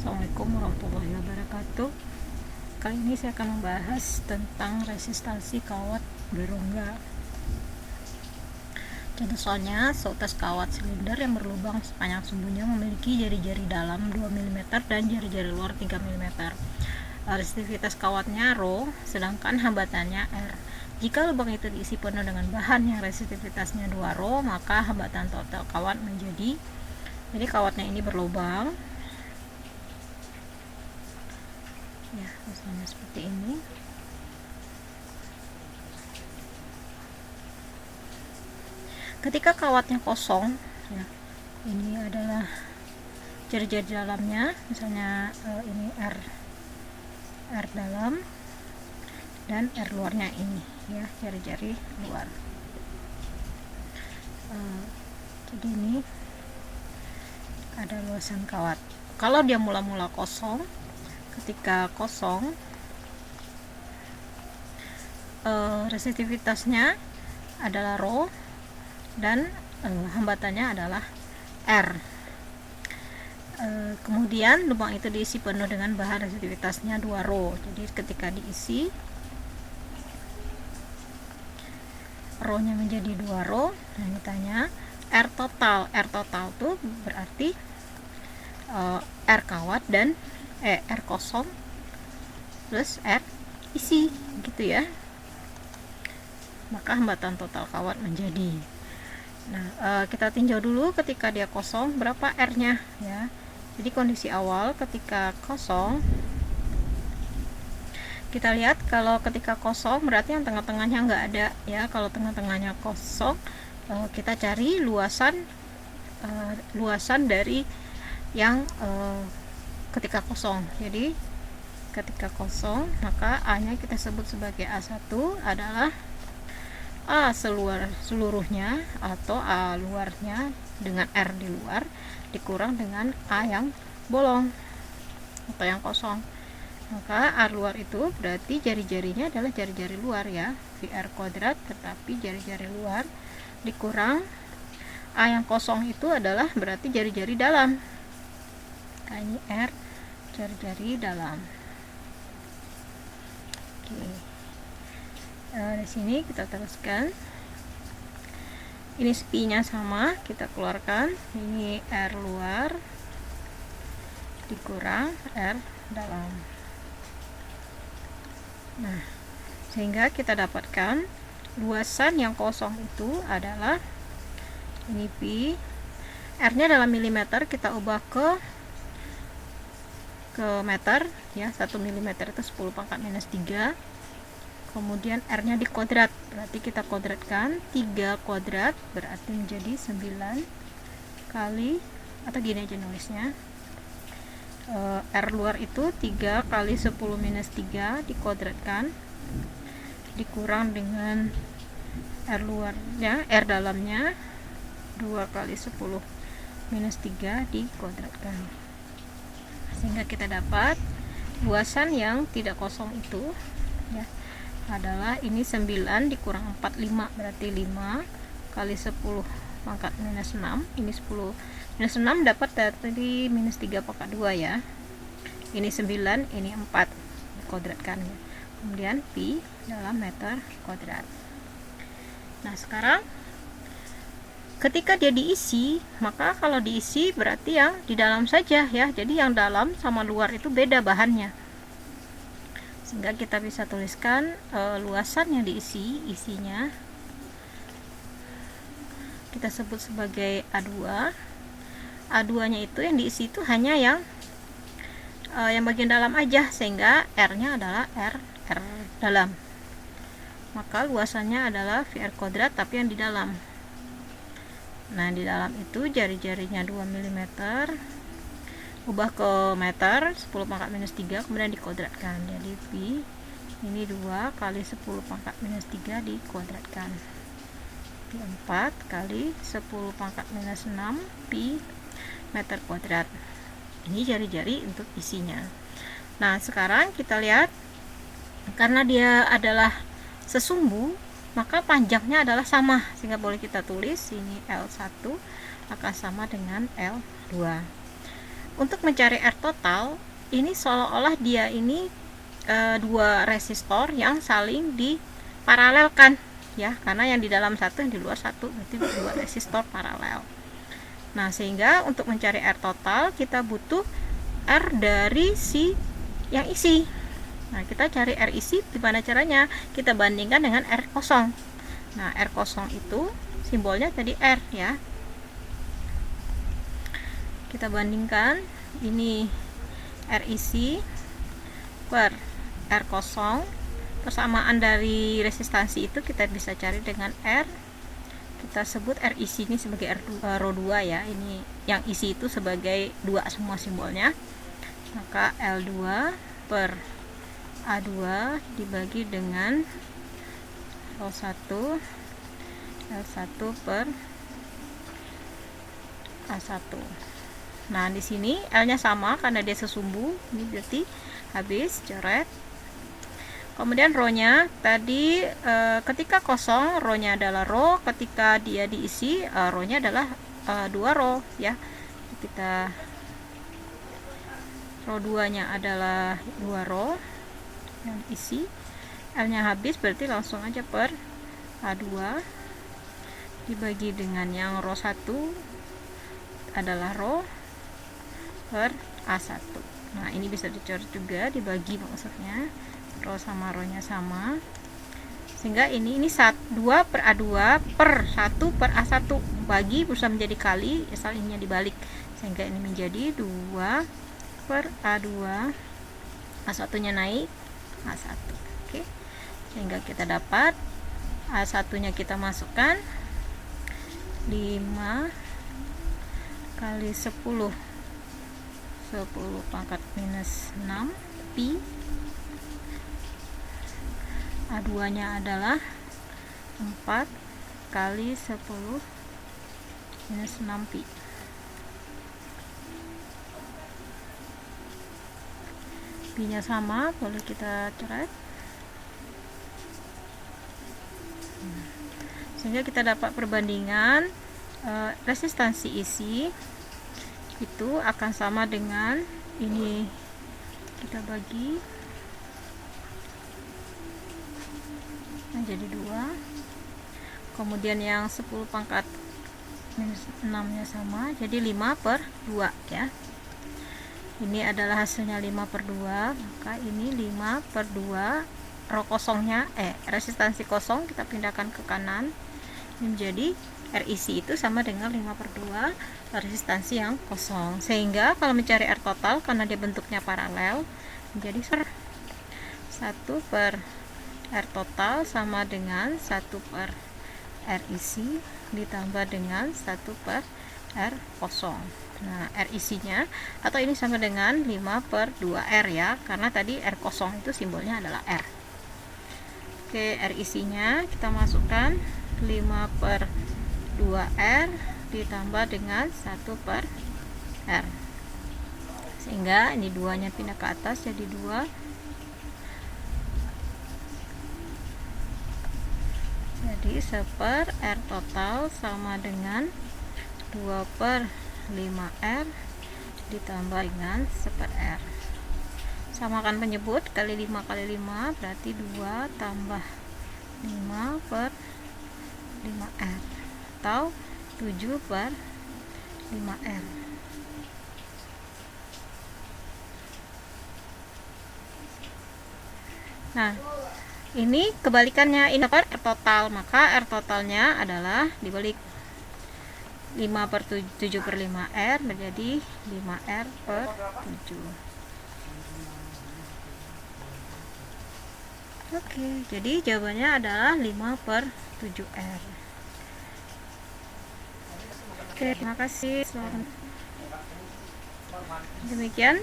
Assalamualaikum warahmatullahi wabarakatuh. Kali ini saya akan membahas tentang resistansi kawat berongga. Contoh soalnya, seutas kawat silinder yang berlubang sepanjang sumbunya memiliki jari-jari dalam 2 mm dan jari-jari luar 3 mm. Resistivitas kawatnya Rho, sedangkan hambatannya R. Jika lubang itu diisi penuh dengan bahan yang resistivitasnya 2 Rho, maka hambatan total kawat menjadi, jadi kawatnya ini berlubang ya, misalnya seperti ini. Ketika kawatnya kosong ya, ini adalah jari-jari dalamnya, misalnya ini R dalam dan R luarnya ini ya, jari-jari luar. Jadi ini ada luasan kawat. Kalau dia mula-mula kosong, ketika kosong resistivitasnya adalah Rho dan hambatannya adalah R. Kemudian lubang itu diisi penuh dengan bahan resistivitasnya 2 Rho. Jadi ketika diisi, Rho-nya menjadi 2 Rho. Nah, ini tanya R total. R total itu berarti R kawat dan R kosong plus R isi, gitu ya. Maka hambatan total kawat menjadi. Nah, kita tinjau dulu ketika dia kosong berapa R-nya ya. Jadi kondisi awal ketika kosong, kita lihat kalau ketika kosong berarti yang tengah-tengahnya nggak ada ya. Kalau tengah-tengahnya kosong, kita cari luasan dari yang ketika kosong. Jadi ketika kosong, maka A-nya kita sebut sebagai A1 adalah A seluruhnya atau A luarnya dengan R di luar dikurang dengan A yang bolong atau yang kosong. Maka A luar itu berarti jari-jarinya adalah jari-jari luar ya, VR kuadrat, tetapi jari-jari luar dikurang A yang kosong itu adalah berarti jari-jari dalam. Nah, ini R jari-jari dalam. Oke. Di sini kita teruskan. Ini spi-nya sama, kita keluarkan. Ini R luar dikurang R dalam. Nah, sehingga kita dapatkan luasan yang kosong itu adalah ini pi. R-nya dalam milimeter, kita ubah ke meter ya. 1 mm itu 10 pangkat minus 3. Kemudian R-nya di kuadrat, berarti kita kuadratkan 3 kuadrat berarti menjadi 9 kali, atau gini aja nulisnya, R luar itu 3 kali 10 minus 3 dikuadratkan dikurang dengan R luarnya, R dalamnya 2 kali 10 minus 3 dikuadratkan, sehingga kita dapat luasan yang tidak kosong itu ya adalah ini 9 dikurang 4, 5 berarti 5 kali 10 pangkat minus 6. Ini 10 minus 6 dapat dari minus 3 pangkat 2 ya. Ini 9, ini 4 dikuadratkan ya. Kemudian pi dalam meter kuadrat. Nah, sekarang ketika dia diisi, maka kalau diisi berarti yang di dalam saja ya. Jadi yang dalam sama luar itu beda bahannya, sehingga kita bisa tuliskan luasan yang diisi, isinya kita sebut sebagai A2. A2 nya itu yang diisi itu hanya yang bagian dalam aja, sehingga R-nya adalah R dalam. Maka luasannya adalah VR kuadrat tapi yang di dalam. Nah, di dalam itu jari-jarinya 2 mm, ubah ke meter, 10 pangkat minus 3, kemudian dikuadratkan. Jadi pi ini 2 kali 10 pangkat minus 3 dikuadratkan. Pi 4 kali 10 pangkat minus 6 pi meter kuadrat. Ini jari-jari untuk isinya. Nah, sekarang kita lihat, karena dia adalah sesumbu, maka panjangnya adalah sama, sehingga boleh kita tulis ini L1 akan sama dengan L2. untuk mencari R total, ini seolah-olah dia ini dua resistor yang saling diparalelkan ya, karena yang di dalam satu, yang di luar satu, berarti dua resistor paralel. Nah, sehingga untuk mencari R total kita butuh R dari si yang isi. Nah, kita cari R isi gimana caranya? Kita bandingkan dengan R kosong. Nah, R kosong itu simbolnya tadi R ya. Kita bandingkan ini R isi per R kosong. Persamaan dari resistansi itu kita bisa cari dengan R. Kita sebut R isi ini sebagai rho 2 ya. Ini yang isi itu sebagai 2 semua simbolnya. Maka L2 per A2 dibagi dengan rho 1 L1 per A1. Nah, di sini L-nya sama karena dia sesumbu. Ini berarti habis coret. Kemudian rho-nya tadi ketika kosong rho-nya adalah rho, ketika dia diisi rho-nya adalah 2 rho ya. Kita rho 2-nya adalah 2 rho yang isi. L-nya habis berarti langsung aja per A2 dibagi dengan yang rho 1 adalah rho per A1. Nah, ini bisa dicoret juga, dibagi maksudnya. Rho sama rho-nya sama. Sehingga ini 2 per A2 per 1 per A1. Bagi berusaha menjadi kali, asal ininya dibalik. Sehingga ini menjadi 2 per A2. A1-nya naik, A1. Oke. Sehingga kita dapat A1-nya kita masukkan 5 kali 10 pangkat minus 6 pi. A2 nya adalah 4 kali 10 minus 6 pi. Pi nya sama, boleh kita coret. Sehingga kita dapat perbandingan resistansi isi itu akan sama dengan ini, kita bagi jadi 2. Kemudian yang 10 pangkat minus 6 nya sama, jadi 5 per 2 ya. Ini adalah hasilnya 5 per 2, maka ini 5 per 2 rho kosongnya, resistansi kosong kita pindahkan ke kanan, menjadi R isi itu sama dengan 5 per 2 resistansi yang kosong. Sehingga kalau mencari R total, karena dia bentuknya paralel, menjadi 1 per R total sama dengan 1 per R isi ditambah dengan 1 per R kosong. Nah, R isinya atau ini sama dengan 5 per 2R ya, karena tadi R kosong itu simbolnya adalah R. Oke, R isinya kita masukkan 5 per 2R ditambah dengan 1 per R. Sehingga ini 2-nya pindah ke atas jadi 2. Jadi 1 per R total sama dengan 2 per 5R ditambah dengan 1 per R. Samakan penyebut, kali 5 kali 5 berarti 2 tambah 5 per 5R atau 7 per 5R. Nah, ini kebalikannya, ini per R total, maka R totalnya adalah dibalik 5 per 7 per 5R menjadi 5R per 7. Oke, jadi jawabannya adalah 5 per 7R. Oke, terima kasih. Demikian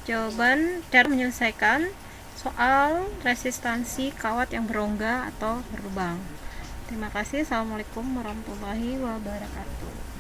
jawaban cara menyelesaikan soal resistansi kawat yang berongga atau berlubang. Terima kasih. Assalamualaikum warahmatullahi wabarakatuh.